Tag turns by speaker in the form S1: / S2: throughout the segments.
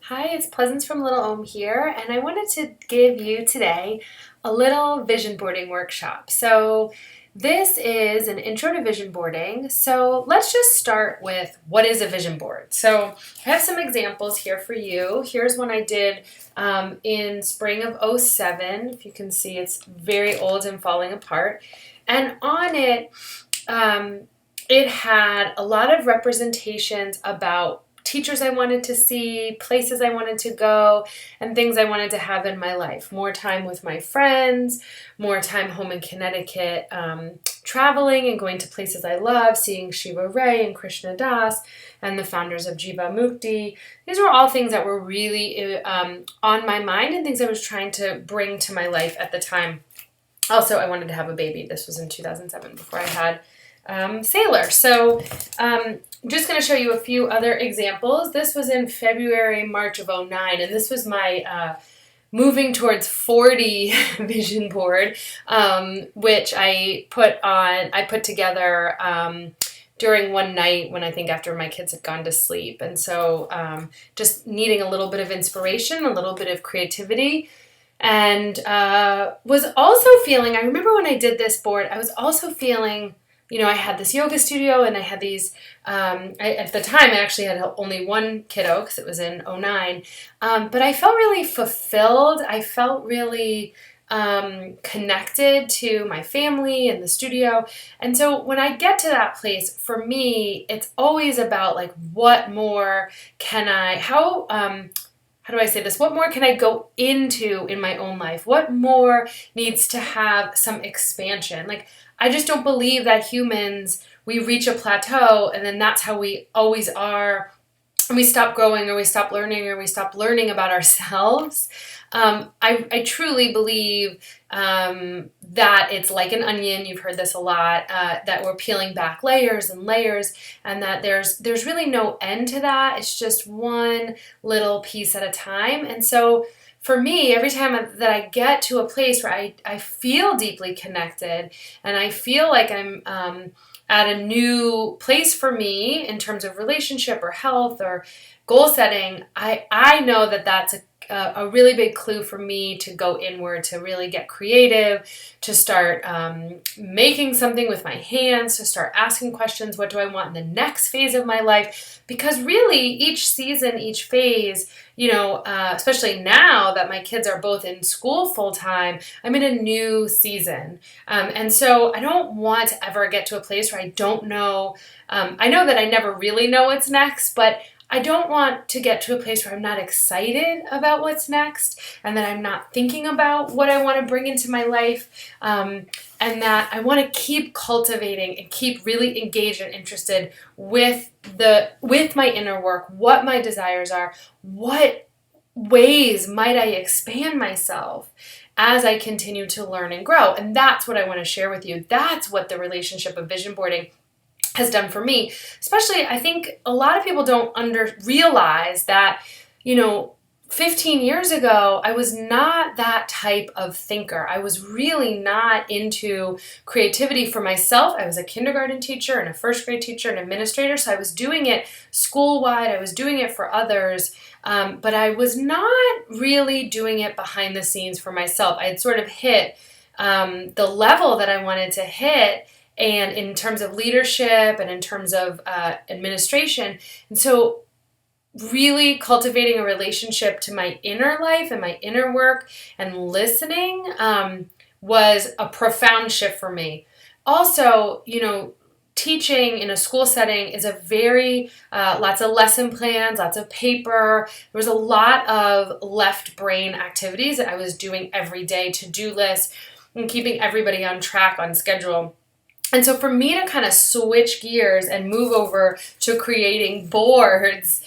S1: Hi, it's Pleasance from Little Ohm here, and I wanted to give you today a little vision boarding workshop. So, this is an intro to vision boarding. So, let's just start with what is a vision board. So, I have some examples here for you. Here's one I did in spring of '07. If you can see, it's very old and falling apart. And on it, um, it had a lot of representations about teachers I wanted to see, places I wanted to go, and things I wanted to have in my life. More time with my friends, more time home in Connecticut, traveling and going to places I love, seeing Shiva Ray and Krishna Das and the founders of Jiva Mukti. These were all things that were really on my mind and things I was trying to bring to my life at the time. Also, I wanted to have a baby. This was in 2007 before I had Sailor. So I'm just going to show you a few other examples. This was in February, March of '09, and this was my moving towards 40 vision board, which I put together during one night when I think after my kids had gone to sleep. And so just needing a little bit of inspiration, a little bit of creativity. And was also feeling, I remember when I did this board, I was also feeling, I had this yoga studio and I had these, at the time I actually had only one kiddo because it was in '09, but I felt really fulfilled. I felt really connected to my family and the studio. And so when I get to that place, for me, it's always about like, what more can I, how do I say this? What more can I go into in my own life? What more needs to have some expansion? Like, I just don't believe that humans, we reach a plateau and then that's how we always are. And we stop growing or we stop learning about ourselves. I truly believe that it's like an onion. You've heard this a lot, that we're peeling back layers and layers, and that there's really no end to that. It's just one little piece at a time. And so for me, every time that I get to a place where I feel deeply connected and I feel like I'm at a new place for me in terms of relationship or health or goal setting, I know that that's a really big clue for me to go inward, to really get creative, to start making something with my hands, to start asking questions. What do I want in the next phase of my life? Because really, each season, each phase, especially now that my kids are both in school full time, I'm in a new season. And so I don't want to ever get to a place where I don't know. I know that I never really know what's next, but I don't want to get to a place where I'm not excited about what's next and that I'm not thinking about what I want to bring into my life, and that I want to keep cultivating and keep really engaged and interested with my inner work, what my desires are, what ways might I expand myself as I continue to learn and grow. And that's what I want to share with you. That's what the relationship of vision boarding has done for me. Especially, I think a lot of people don't realize that, 15 years ago, I was not that type of thinker. I was really not into creativity for myself. I was a kindergarten teacher and a first grade teacher and administrator, so I was doing it school-wide. I was doing it for others, but I was not really doing it behind the scenes for myself. I had sort of hit the level that I wanted to hit, and in terms of leadership and in terms of administration. And so really cultivating a relationship to my inner life and my inner work and listening was a profound shift for me. Also, teaching in a school setting is a very, lots of lesson plans, lots of paper. There was a lot of left brain activities that I was doing every day, to-do lists, and keeping everybody on track, on schedule. And so for me to kind of switch gears and move over to creating boards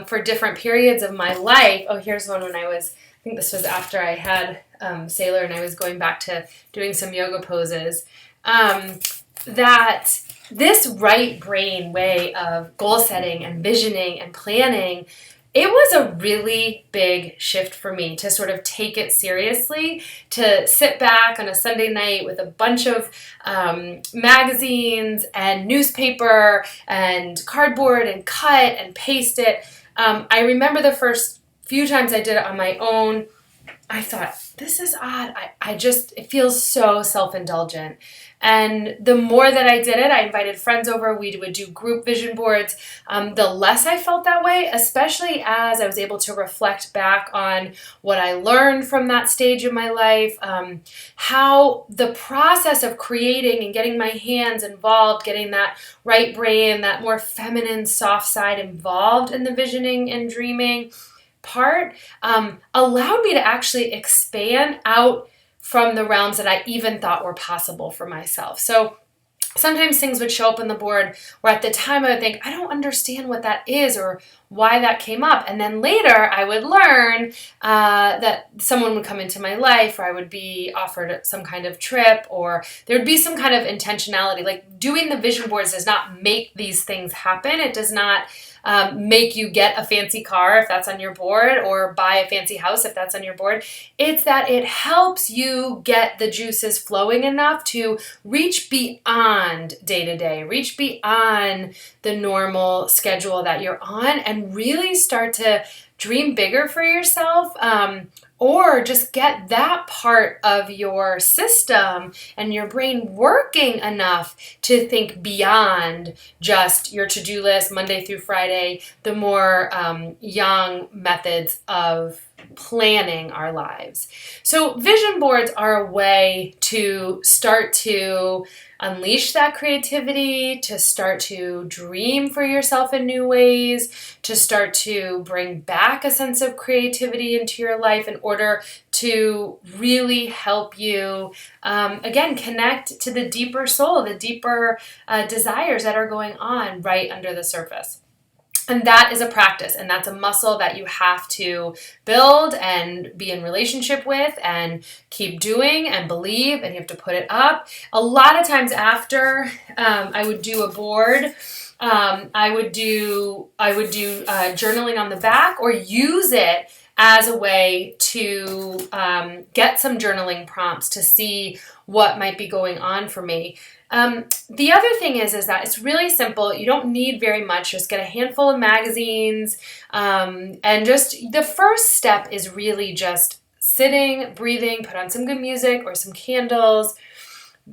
S1: for different periods of my life. Oh, here's one when I think this was after I had Sailor and I was going back to doing some yoga poses. That this right brain way of goal setting and visioning and planning, it was a really big shift for me to sort of take it seriously, to sit back on a Sunday night with a bunch of magazines and newspaper and cardboard and cut and paste it. I remember the first few times I did it on my own, I thought, this is odd. It feels so self-indulgent. And the more that I did it, I invited friends over. We would do group vision boards. The less I felt that way, especially as I was able to reflect back on what I learned from that stage of my life, how the process of creating and getting my hands involved, getting that right brain, that more feminine, soft side involved in the visioning and dreaming part, allowed me to actually expand out from the realms that I even thought were possible for myself. So sometimes things would show up on the board where at the time I would think, I don't understand what that is or why that came up. And then later I would learn that someone would come into my life, or I would be offered some kind of trip, or there would be some kind of intentionality. Like, doing the vision boards does not make these things happen. It does not make you get a fancy car if that's on your board, or buy a fancy house if that's on your board. It's that it helps you get the juices flowing enough to reach beyond day to day, reach beyond the normal schedule that you're on, and really start to dream bigger for yourself, or just get that part of your system and your brain working enough to think beyond just your to-do list Monday through Friday, the more young methods of planning our lives. So vision boards are a way to start to unleash that creativity, to start to dream for yourself in new ways, to start to bring back a sense of creativity into your life in order to really help you, again, connect to the deeper soul, the deeper desires that are going on right under the surface. And that is a practice, and that's a muscle that you have to build and be in relationship with and keep doing and believe, and you have to put it up. A lot of times after I would do a board, I would do journaling on the back, or use it as a way to get some journaling prompts to see what might be going on for me. The other thing is that it's really simple. You don't need very much. Just get a handful of magazines, and just the first step is really just sitting, breathing, put on some good music or some candles,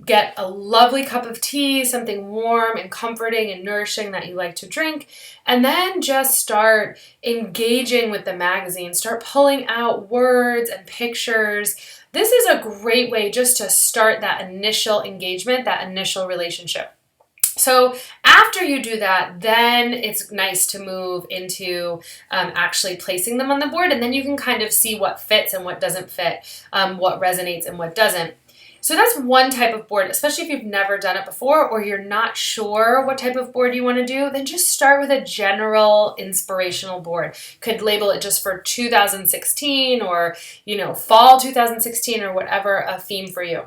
S1: get a lovely cup of tea, something warm and comforting and nourishing that you like to drink, and then just start engaging with the magazine. Start pulling out words and pictures. This is a great way just to start that initial engagement, that initial relationship. So after you do that, then it's nice to move into actually placing them on the board, and then you can kind of see what fits and what doesn't fit, what resonates and what doesn't. So that's one type of board, especially if you've never done it before, or you're not sure what type of board you want to do, then just start with a general inspirational board. Could label it just for 2016, or, fall 2016, or whatever a theme for you.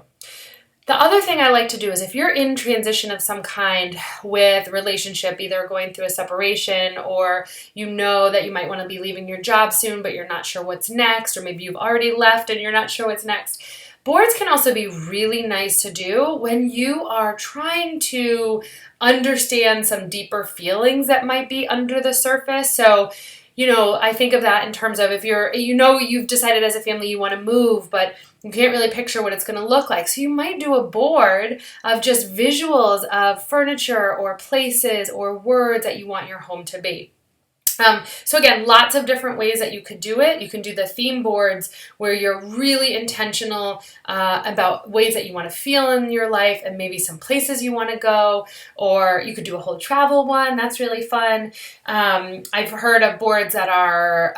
S1: The other thing I like to do is, if you're in transition of some kind with relationship, either going through a separation, or you know that you might want to be leaving your job soon, but you're not sure what's next, or maybe you've already left and you're not sure what's next. Boards can also be really nice to do when you are trying to understand some deeper feelings that might be under the surface. So, I think of that in terms of, if you've decided as a family you want to move, but you can't really picture what it's going to look like. So you might do a board of just visuals of furniture or places or words that you want your home to be. So again, lots of different ways that you could do it. You can do the theme boards where you're really intentional about ways that you want to feel in your life and maybe some places you want to go, or you could do a whole travel one. That's really fun. I've heard of boards that are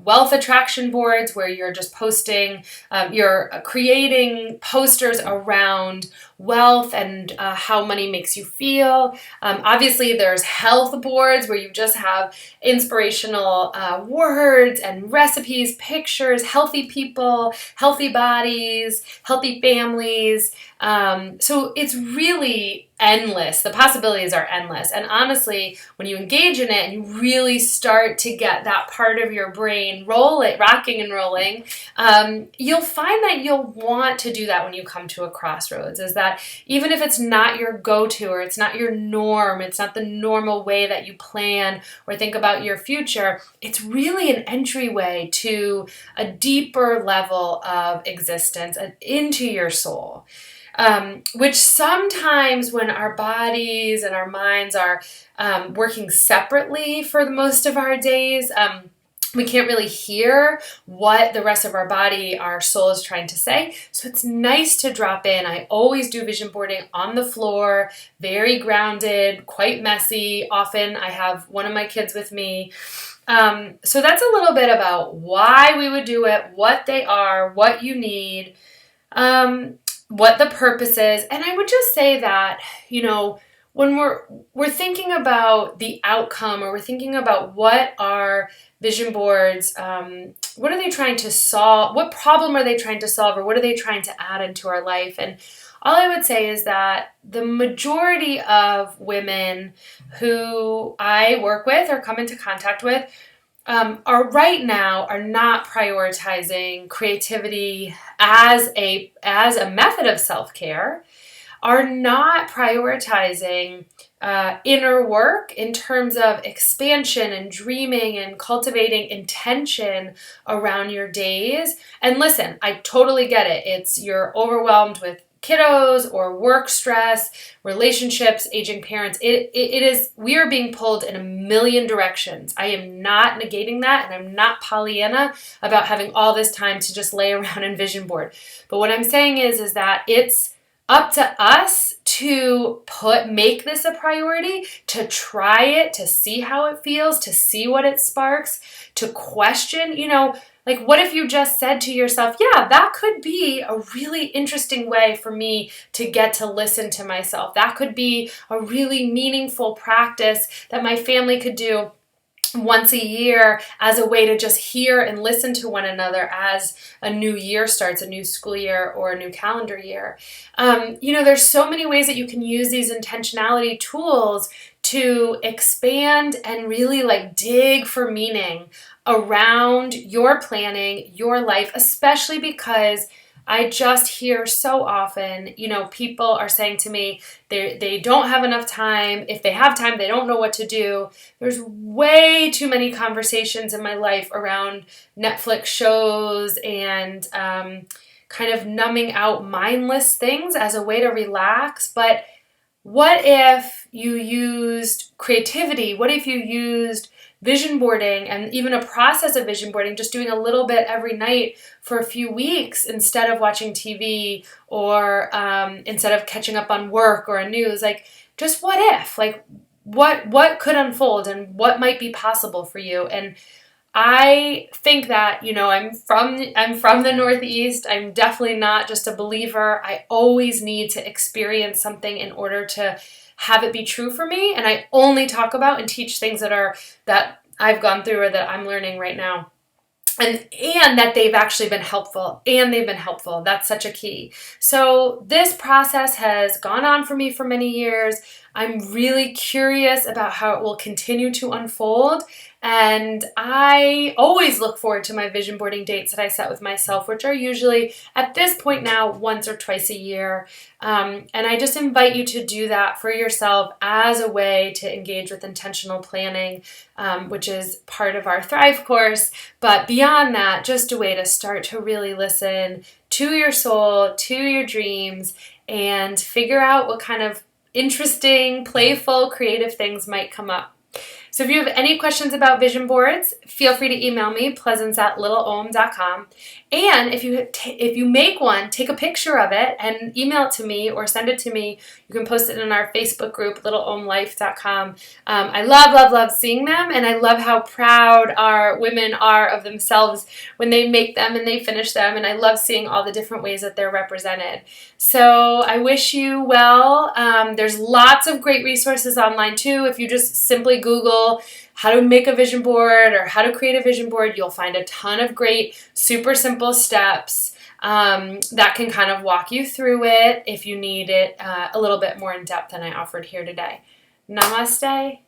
S1: wealth attraction boards where you're just posting, you're creating posters around wealth and how money makes you feel. Obviously, there's health boards where you just have inspirational words and recipes, pictures, healthy people, healthy bodies, healthy families. So it's really endless. The possibilities are endless. And honestly, when you engage in it and you really start to get that part of your brain rocking and rolling, you'll find that you'll want to do that when you come to a crossroads. Is that even if it's not your go-to, or it's not your norm, it's not the normal way that you plan or think about your future, it's really an entryway to a deeper level of existence into your soul. Which sometimes when our bodies and our minds are working separately for the most of our days, we can't really hear what the rest of our body, our soul is trying to say. So it's nice to drop in. I always do vision boarding on the floor, very grounded, quite messy. Often I have one of my kids with me. So that's a little bit about why we would do it, what they are, what you need, what the purpose is. And I would just say that, when we're thinking about the outcome, or we're thinking about what are vision boards, what are they trying to solve? What problem are they trying to solve, or what are they trying to add into our life? And all I would say is that the majority of women who I work with or come into contact with are right now not prioritizing creativity as a method of self-care, are not prioritizing inner work in terms of expansion and dreaming and cultivating intention around your days. And listen, I totally get it. You're overwhelmed with kiddos or work stress, relationships, aging parents. We are being pulled in a million directions. I am not negating that, and I'm not Pollyanna about having all this time to just lay around and vision board. But what I'm saying is that it's up to us to make this a priority, to try it, to see how it feels, to see what it sparks, to question, like, what if you just said to yourself, yeah, that could be a really interesting way for me to get to listen to myself. That could be a really meaningful practice that my family could do once a year as a way to just hear and listen to one another as a new year starts, a new school year or a new calendar year. There's so many ways that you can use these intentionality tools to expand and really dig for meaning around your planning, your life, especially because I just hear so often, people are saying to me, they don't have enough time. If they have time, they don't know what to do. There's way too many conversations in my life around Netflix shows and kind of numbing out mindless things as a way to relax. But what if you used creativity? What if you used vision boarding, and even a process of vision boarding, just doing a little bit every night for a few weeks instead of watching TV, or instead of catching up on work or news? Just what if? What could unfold, and what might be possible for you? And I think that, I'm from the Northeast. I'm definitely not just a believer. I always need to experience something in order to have it be true for me. And I only talk about and teach things that I've gone through or that I'm learning right now. And that they've actually been helpful, That's such a key. So this process has gone on for me for many years. I'm really curious about how it will continue to unfold. And I always look forward to my vision boarding dates that I set with myself, which are usually at this point now once or twice a year. And I just invite you to do that for yourself as a way to engage with intentional planning, which is part of our Thrive course. But beyond that, just a way to start to really listen to your soul, to your dreams, and figure out what kind of interesting, playful, creative things might come up. So if you have any questions about vision boards, feel free to email me, pleasance@littleom.com. And if you make one, take a picture of it and email it to me or send it to me. You can post it in our Facebook group, littleomlife.com. I love seeing them, and I love how proud our women are of themselves when they make them and they finish them, and I love seeing all the different ways that they're represented. So I wish you well. There's lots of great resources online too. If you just simply Google how to make a vision board or how to create a vision board, you'll find a ton of great, super simple steps that can kind of walk you through it if you need it a little bit more in depth than I offered here today. Namaste.